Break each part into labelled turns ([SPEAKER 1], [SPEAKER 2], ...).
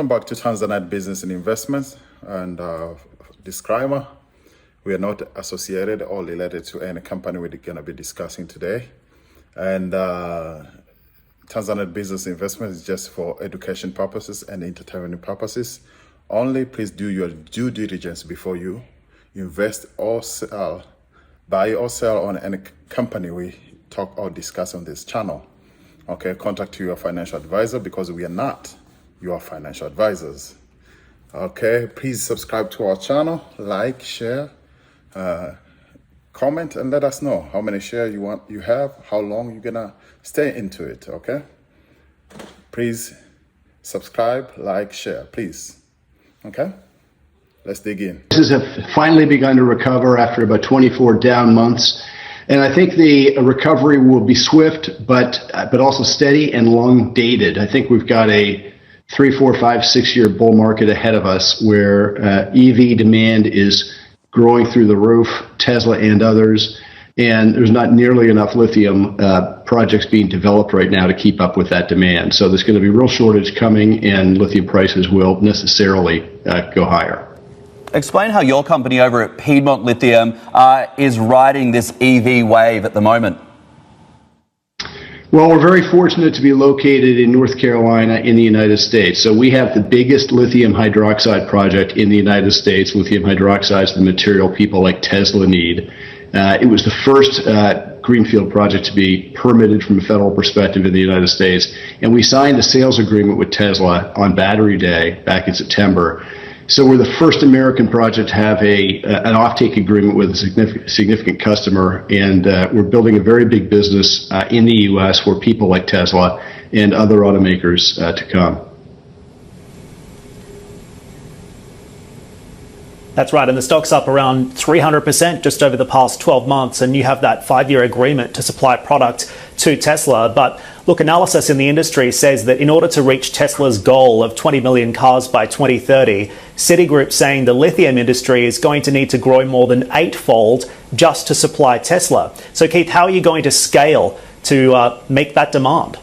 [SPEAKER 1] welcome back to Tanzanite Business and Investments. And disclaimer, we are not associated or related to any company we're going to be discussing today. And Tanzanite Business Investment is just for education purposes and entertainment purposes. Only please do your due diligence before you invest or sell, buy or sell on any company we talk or discuss on this channel. Okay, contact your financial advisor because we are not your financial advisors. Okay, please subscribe to our channel, like, share, comment, and let us know how many shares you have, how long you're gonna stay into it. Okay, please subscribe, like, share, please. Okay, let's dig in.
[SPEAKER 2] Prices have finally begun to recover after about 24 down months. And I think the recovery will be swift, but also steady and long dated. I think we've got a 3, 4, 5, 6 year bull market ahead of us where EV demand is growing through the roof, Tesla and others, and there's not nearly enough lithium projects being developed right now to keep up with that demand. So there's going to be real shortage coming, and lithium prices will necessarily go higher.
[SPEAKER 3] Explain how your company over at Piedmont Lithium is riding this EV wave at the moment.
[SPEAKER 2] Well, we're very fortunate to be located in North Carolina in the United States. So we have the biggest lithium hydroxide project in the United States. Lithium hydroxide is the material people like Tesla need. It was the first greenfield project to be permitted from a federal perspective in the United States. And we signed a sales agreement with Tesla on Battery Day back in September. So we're the first American project to have an offtake agreement with a significant customer, and we're building a very big business in the U.S. for people like Tesla and other automakers to come.
[SPEAKER 4] That's right, and the stock's up around 300% just over the past 12 months, and you have that 5-year agreement to supply product to Tesla. But look, analysis in the industry says that in order to reach Tesla's goal of 20 million cars by 2030, Citigroup's saying the lithium industry is going to need to grow more than 8-fold just to supply Tesla. So Keith, how are you going to scale to make that demand?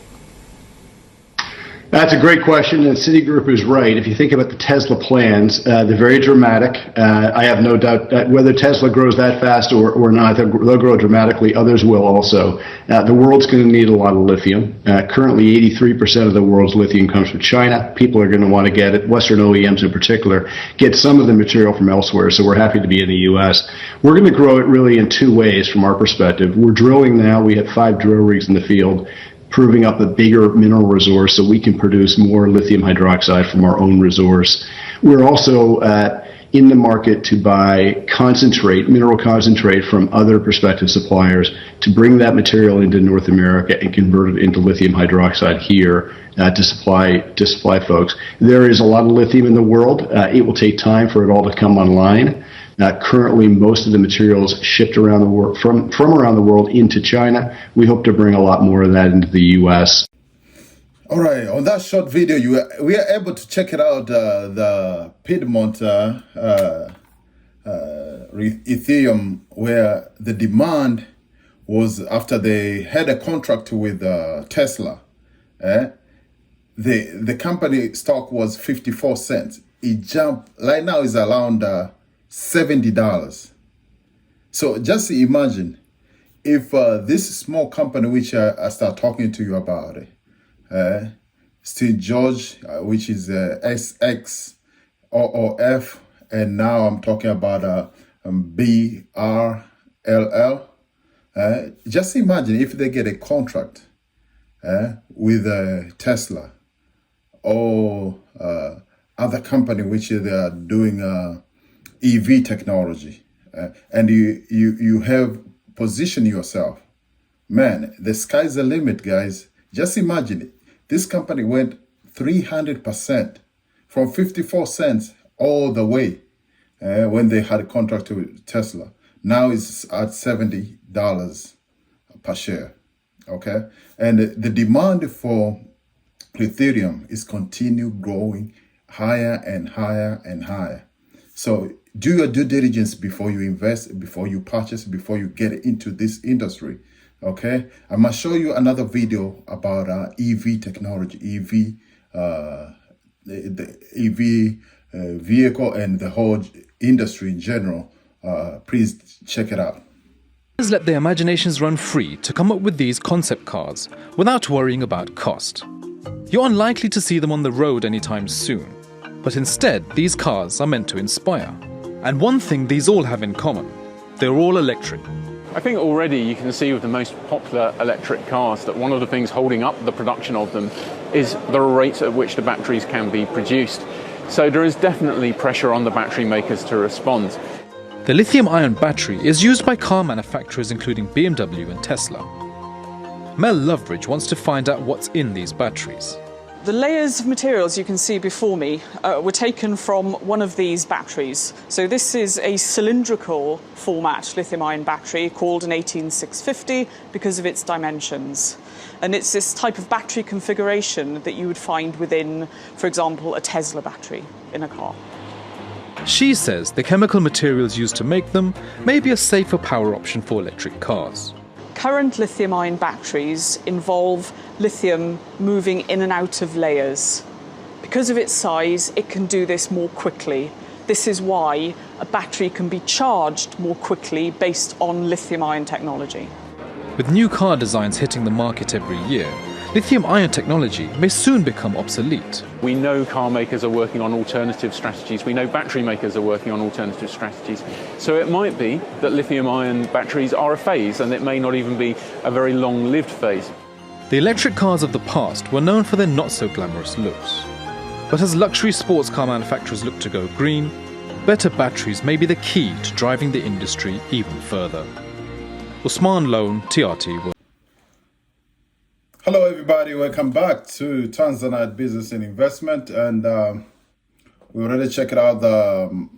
[SPEAKER 2] That's a great question, and Citigroup is right. If you think about the Tesla plans, they're very dramatic. I have no doubt that whether Tesla grows that fast or not, they'll grow dramatically. Others will also. The world's going to need a lot of lithium. Currently, 83% of the world's lithium comes from China. People are going to want to get it, Western OEMs in particular, get some of the material from elsewhere, so we're happy to be in the U.S. We're going to grow it really in 2 ways from our perspective. We're drilling now. We have 5 drill rigs in the field, proving up a bigger mineral resource so we can produce more lithium hydroxide from our own resource. We're also in the market to buy concentrate, mineral concentrate from other prospective suppliers to bring that material into North America and convert it into lithium hydroxide here to supply folks. There is a lot of lithium in the world. It will take time for it all to come online. Currently, most of the materials shipped around the world from around the world into China. We hope to bring a lot more of that into the U.S.
[SPEAKER 1] All right, on that short video, we are able to check it out, the Piedmont Lithium, where the demand was after they had a contract with Tesla. The company stock was 54 cents. It jumped, right now is around $70. So just imagine if this small company, which I start talking to you about, Steve George, which is SXOOF, and now I'm talking about BRLL. Just imagine if they get a contract with Tesla or other company which they are doing EV technology, and you have positioned yourself. Man, the sky's the limit, guys. Just imagine it. This company went 300% from 54 cents all the way when they had a contract with Tesla. Now it's at $70 per share. Okay, and the demand for lithium is continue growing higher and higher and higher. So do your due diligence before you invest, before you purchase, before you get into this industry. Okay, I'm gonna show you another video about EV technology, EV the EV vehicle and the whole industry in general, please check it out.
[SPEAKER 5] Let their imaginations run free to come up with these concept cars without worrying about cost. You're unlikely to see them on the road anytime soon, but instead these cars are meant to inspire. And one thing these all have in common, they're all electric.
[SPEAKER 6] I think already you can see with the most popular electric cars that one of the things holding up the production of them is the rate at which the batteries can be produced. So there is definitely pressure on the battery makers to respond.
[SPEAKER 5] The lithium-ion battery is used by car manufacturers including BMW and Tesla. Mel Loveridge wants to find out what's in these batteries.
[SPEAKER 7] The layers of materials you can see before me were taken from one of these batteries. So this is a cylindrical format lithium-ion battery called an 18650 because of its dimensions. And it's this type of battery configuration that you would find within, for example, a Tesla battery in a car.
[SPEAKER 5] She says the chemical materials used to make them may be a safer power option for electric cars.
[SPEAKER 7] Current lithium-ion batteries involve lithium moving in and out of layers. Because of its size, it can do this more quickly. This is why a battery can be charged more quickly based on lithium-ion technology.
[SPEAKER 5] With new car designs hitting the market every year, lithium-ion technology may soon become obsolete.
[SPEAKER 6] We know car makers are working on alternative strategies. We know battery makers are working on alternative strategies. So it might be that lithium-ion batteries are a phase, and it may not even be a very long-lived phase.
[SPEAKER 5] The electric cars of the past were known for their not-so-glamorous looks. But as luxury sports car manufacturers look to go green, better batteries may be the key to driving the industry even further. Usman Lone, TRT.
[SPEAKER 1] Hello, everybody. Welcome back to Tanzanite Business and Investment. And we already checked out the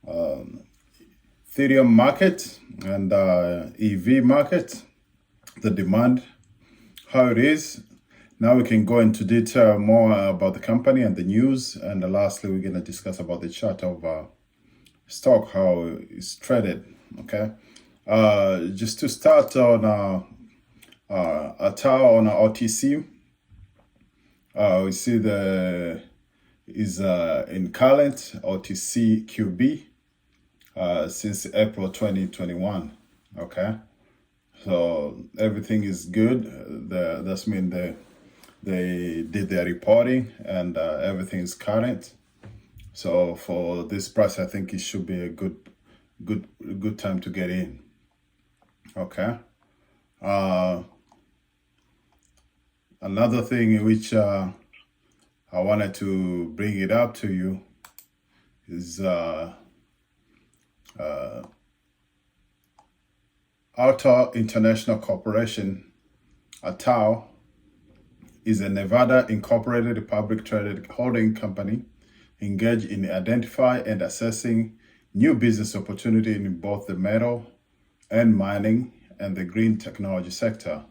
[SPEAKER 1] Ethereum market and EV market, the demand, how it is. Now we can go into detail more about the company and the news. And lastly, we're going to discuss about the chart of stock, how it's traded. Okay. Just to start on Atao on OTC, we see the is in current OTC QB since April 2021. Okay, so everything is good. That's mean they did their reporting and everything is current. So for this price, I think it should be a good time to get in. Okay. Another thing which I wanted to bring it up to you is Altair International Corporation, Atao, is a Nevada incorporated public traded holding company engaged in identifying and assessing new business opportunity in both the metal and mining and the green technology sector.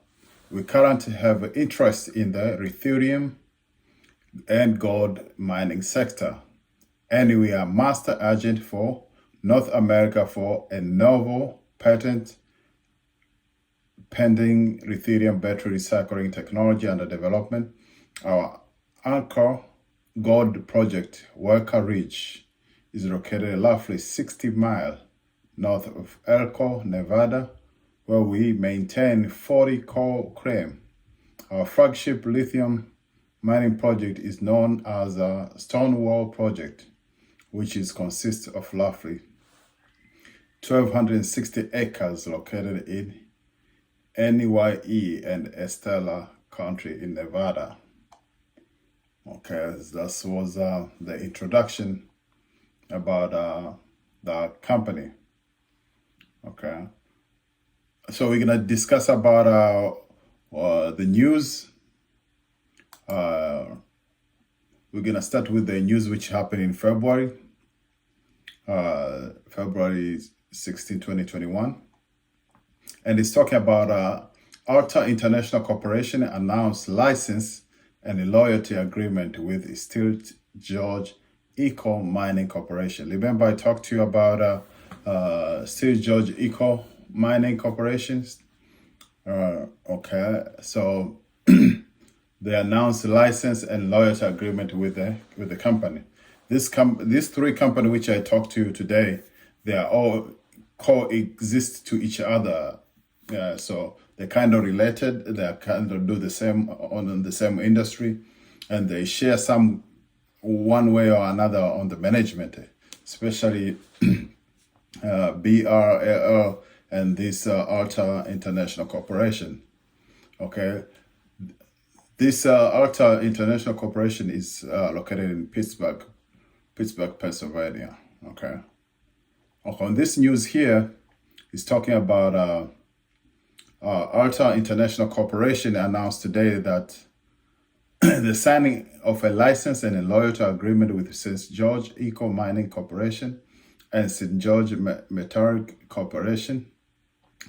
[SPEAKER 1] We currently have interest in the Lithium and gold mining sector, and we are master agent for North America for a novel patent pending lithium battery recycling technology under development. Our anchor gold project, Walker Ridge, is located roughly 60 miles north of Elko, Nevada, where we maintain 40 core claim. Our flagship lithium mining project is known as a Stonewall Project, which consists of roughly 1,260 acres located in NYE and Estella County in Nevada. Okay, that was the introduction about the company. Okay. So we're gonna discuss about the news. We're gonna start with the news which happened in February, February 16, 2021. And it's talking about Altair International Corporation announced license and a loyalty agreement with Steel George Eco Mining Corporation. Remember I talked to you about Steel George Eco Mining Corporations. Okay, so they announced license and loyalty agreement with the company. These three companies which I talked to today, they are all coexist to each other. So they're kind of related. They kind of do the same on the same industry, and they share some one way or another on the management, especially BRL and this Altair International Corporation. Okay, this Altair International Corporation is located in Pittsburgh, Pennsylvania. Okay. On this news here is talking about Altair International Corporation announced today that the signing of a license and a loyalty agreement with St. George Eco Mining Corporation and St. George Metallic Corporation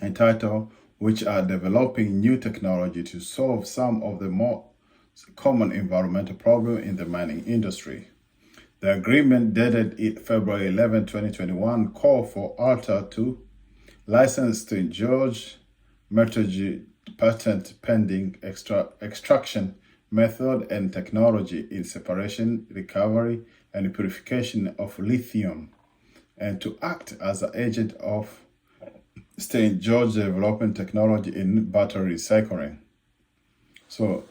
[SPEAKER 1] and Atao, which are developing new technology to solve some of the more common environmental problems in the mining industry. The agreement dated February 11, 2021 called for Altair to license St. George Metallurgy patent pending extraction method and technology in separation, recovery, and purification of lithium, and to act as an agent of St. George development technology in battery recycling. So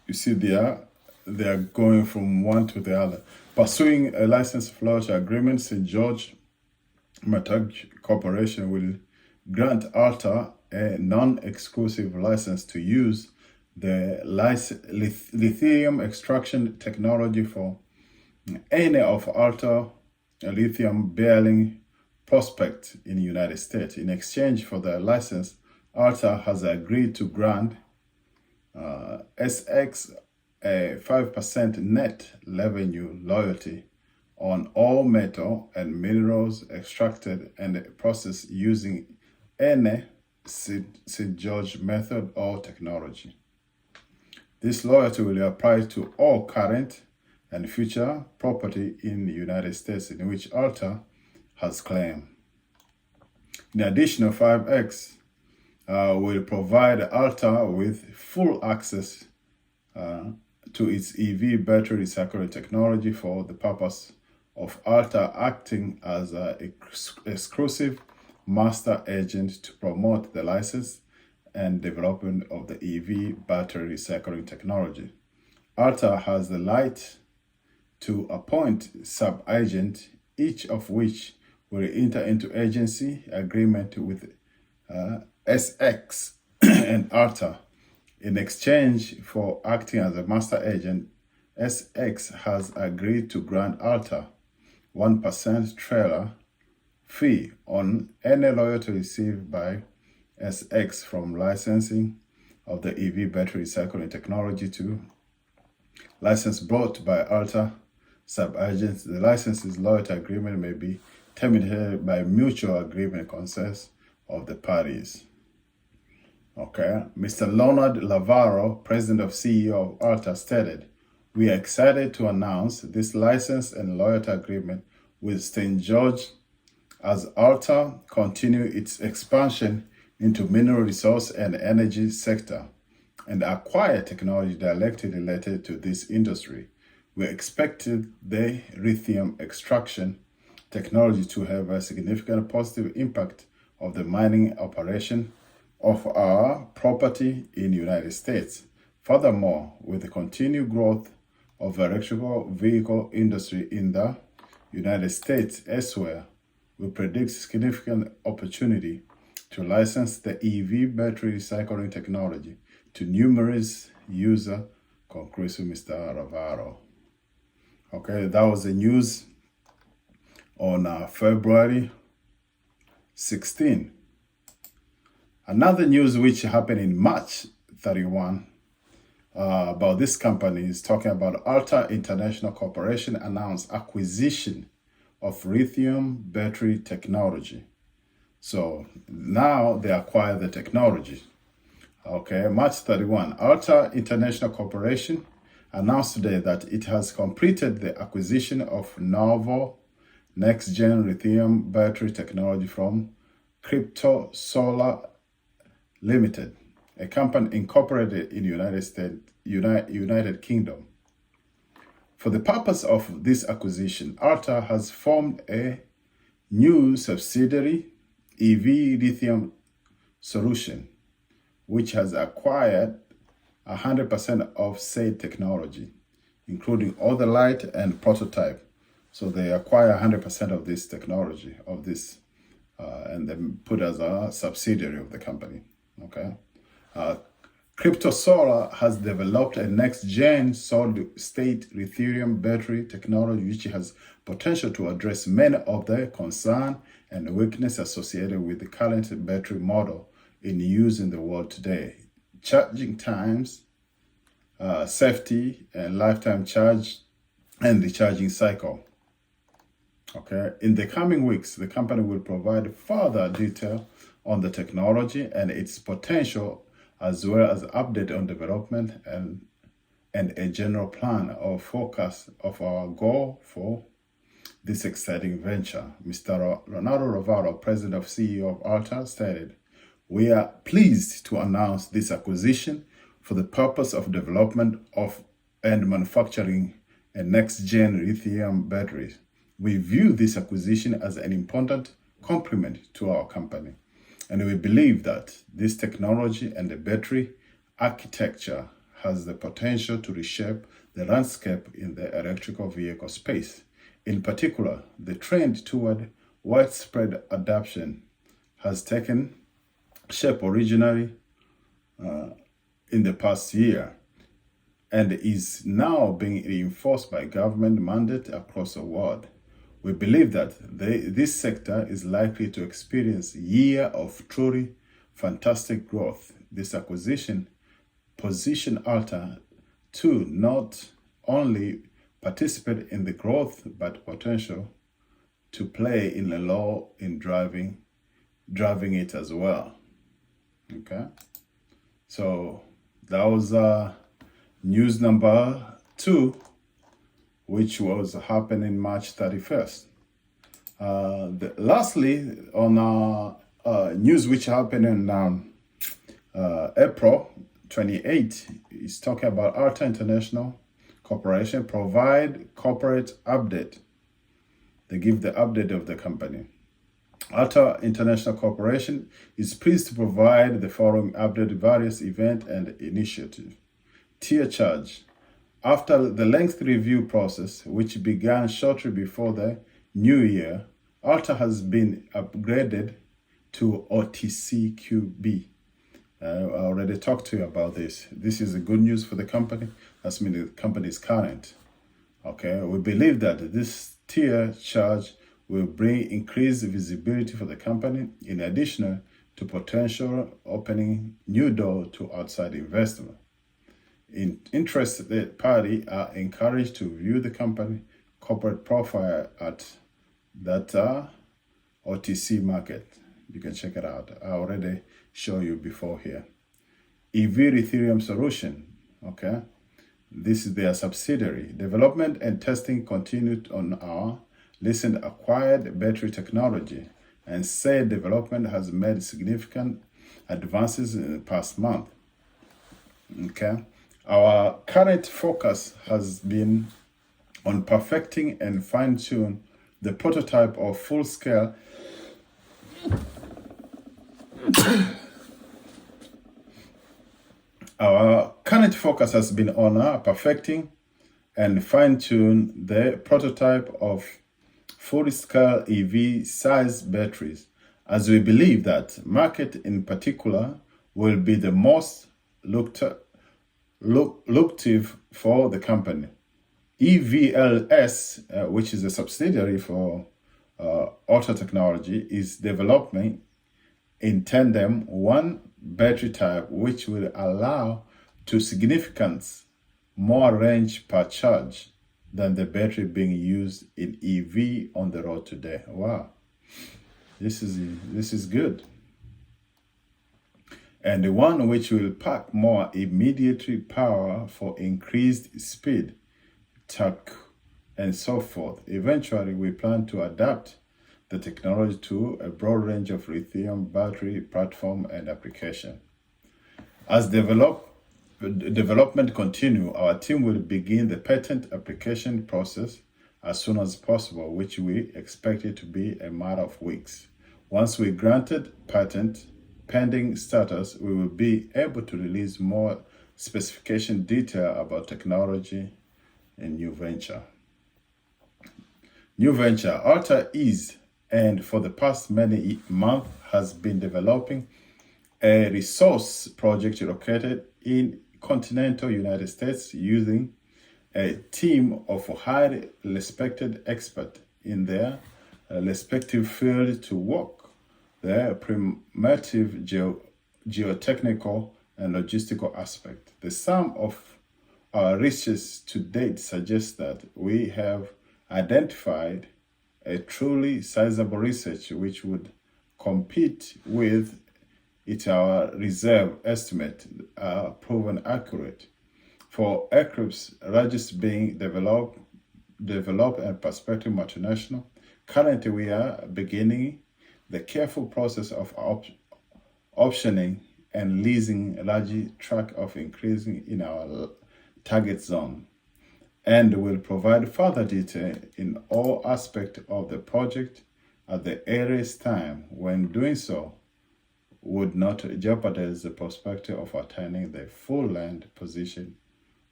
[SPEAKER 1] you see they are going from one to the other. Pursuing a license loyalty agreement, St. George Metallic Corporation will grant Altair a non-exclusive license to use the lithium extraction technology for any of Altair lithium-bearing prospects in the United States. In exchange for the license, Altair has agreed to grant SX a 5% net revenue loyalty on all metal and minerals extracted and processed using any St. George method or technology. This loyalty will apply to all current and future property in the United States in which Altair has claim. In addition, 5X will provide Altair with full access to its EV battery recycling technology for the purpose of Altair acting as an exclusive master agent to promote the license and development of the EV battery recycling technology. Altair has the right to appoint sub-agents, each of which will enter into agency agreement with SX and Altair. In exchange for acting as a master agent, SX has agreed to grant Altair 1% trailer fee on any loyalty received by SX from licensing of the EV battery recycling technology to license brought by Altair sub-agents. The license's loyalty agreement may be terminated by mutual agreement consent of the parties. Okay, Mr. Leonard Lavaro, president of CEO of Altair, stated, "We are excited to announce this license and loyalty agreement with St. George as Altair continue its expansion into mineral resource and energy sector and acquire technology directly related to this industry. We expected the lithium extraction technology to have a significant positive impact of the mining operation of our property in the United States. Furthermore, with the continued growth of the electrical vehicle industry in the United States elsewhere, we predict significant opportunity to license the EV battery recycling technology to numerous users," concludes Mr. Ravaro. Okay, that was the news on February 16. Another news which happened in March 31 about this company is talking about Altair International Corporation announced acquisition of lithium battery technology. So now they acquire the technology. Okay, March 31, Altair International Corporation announced today that it has completed the acquisition of novel next-gen lithium battery technology from Crypto Solar Limited, a company incorporated in United Kingdom. For the purpose of this acquisition, Altair has formed a new subsidiary, EV Lithium Solution, which has acquired 100% of said technology, including all the light and prototype. So they acquire 100% of this technology, and then put as a subsidiary of the company. Okay. Crypto Solar has developed a next-gen solid-state lithium battery technology which has potential to address many of the concern and weakness associated with the current battery model in use in the world today. Charging times, safety, and lifetime charge, and the charging cycle. Okay. In the coming weeks, the company will provide further detail on the technology and its potential, as well as update on development and a general plan or forecast of our goal for this exciting venture. Mr. Ronaldo Rovaro, President of CEO of Altair, stated, "We are pleased to announce this acquisition for the purpose of development of and manufacturing a next-gen lithium batteries. We view this acquisition as an important complement to our company, and we believe that this technology and the battery architecture has the potential to reshape the landscape in the electrical vehicle space. In particular, the trend toward widespread adoption has taken shape originally in the past year and is now being reinforced by government mandate across the world. We believe that this sector is likely to experience a year of truly fantastic growth. This acquisition positions Altair to not only participate in the growth, but potential to play in the role in driving it as well." Okay, so that was news number 2, which was happening March 31st. Lastly, on news which happened in April 28, is talking about Altair International Corporation provide corporate update. They give the update of the company. Atao International Corporation is pleased to provide the following update: various event and initiative. Tier charge. After the lengthy review process, which began shortly before the new year, Altair has been upgraded to OTCQB. I already talked to you about this. This is a good news for the company. That's mean the company is current. Okay, we believe that this tier charge will bring increased visibility for the company, in addition to potential opening new door to outside investment. Interested parties are encouraged to view the company corporate profile at that OTC market. You can check it out. I already showed you before here. EV Lithium Solution, okay? This is their subsidiary. Development and testing continued on our recent acquired battery technology, and said development has made significant advances in the past month. Okay? Our current focus has been on perfecting and fine-tune the prototype of full-scale Our current focus has been on perfecting and fine-tune the prototype of full-scale EV-size batteries, as we believe that market in particular will be the most lucrative for the company. EVLS, which is a subsidiary for Auto Technology, is developing in tandem one battery type which will allow to significant more range per charge than the battery being used in EV on the road today. Wow, this is good. And the one which will pack more immediate power for increased speed, torque, and so forth. Eventually, we plan to adapt the technology to a broad range of lithium battery platform and application. As development continue, our team will begin the patent application process as soon as possible, which we expect it to be a matter of weeks. Once we granted patent pending status, we will be able to release more specification detail about technology and new venture. New venture, Altair is, and for the past many months has been developing a resource project located in continental United States using a team of highly respected experts in their respective field to work the primitive geotechnical and logistical aspect. The sum of our research to date suggests that we have identified a truly sizable research which would compete with our reserve estimate proven accurate. For aircrafts largest being developed and prospective multinational, currently we are beginning the careful process of optioning and leasing a large tract of increasing in our target zone, and will provide further detail in all aspects of the project at the earliest time. When doing so, would not jeopardize the perspective of attaining the full land position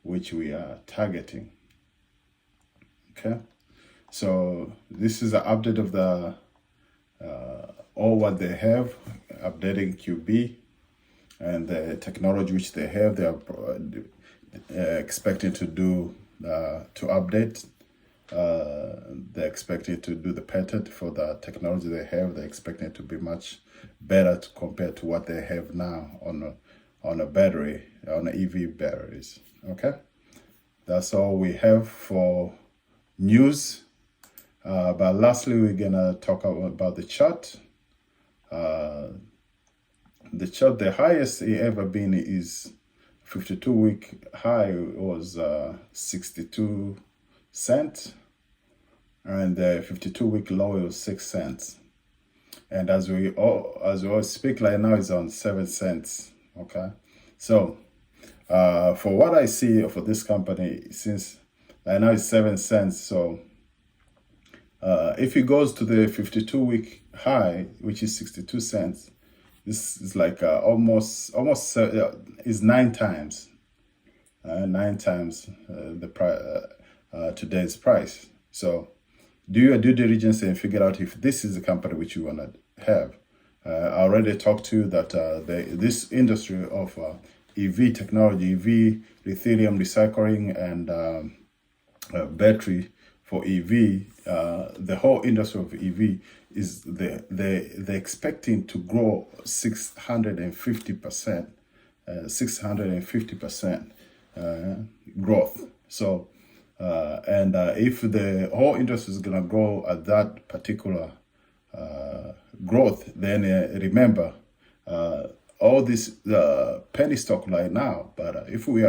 [SPEAKER 1] which we are targeting. Okay, so this is an update of the all what they have, updating QB and the technology which they have. They are expecting to do to update. They're expecting to do the patent for the technology they have. They're expecting it to be much better compared to what they have now on a battery, on EV batteries. Okay, that's all we have for news. But lastly, we're gonna talk about the chart. The chart, the highest it ever been is 52-week high was 62 cents, and the 52-week low was 6 cents. And as we all speak right now, it's on 7 cents. Okay, so for what I see for this company, since right now it's 7 cents, so if it goes to the 52-week high, which is 62 cents, this is like almost is 9 times, the price, today's price. So do your due diligence and figure out if this is the company which you want to have. I already talked to you that this industry of EV technology, EV, lithium recycling, and battery for EV, the whole industry of EV is they're expecting to grow 650%, 650% growth. So, and if the whole industry is gonna grow at that particular growth, then remember all this penny stock right now. But if we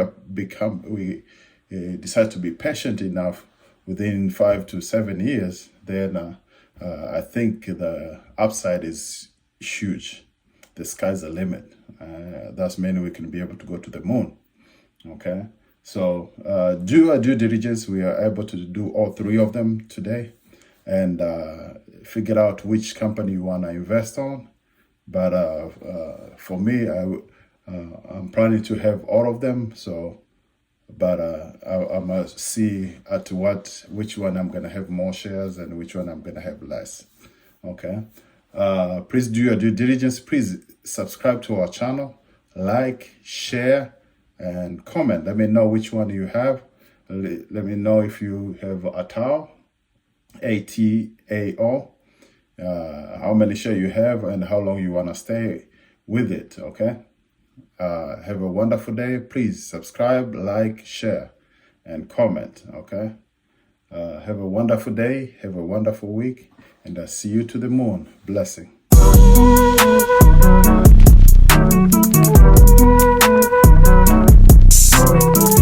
[SPEAKER 1] decide to be patient enough, within 5 to 7 years, then I think the upside is huge. The sky's the limit. That's meaning we can be able to go to the moon. Okay, so do our due diligence. We are able to do all 3 of them today, and figure out which company you want to invest on. But for me, I'm planning to have all of them. So, but I must see at which one I'm gonna have more shares and which one I'm gonna have less. Okay. Please do your due diligence. Please subscribe to our channel, like, share, and comment. Let me know which one you have. Let me know if you have Atao, ATAO, how many shares you have and how long you want to stay with it. Okay. Have a wonderful day. Please subscribe, like, share, and comment. Okay. Have a wonderful day. Have a wonderful week. And I'll see you to the moon. Blessing.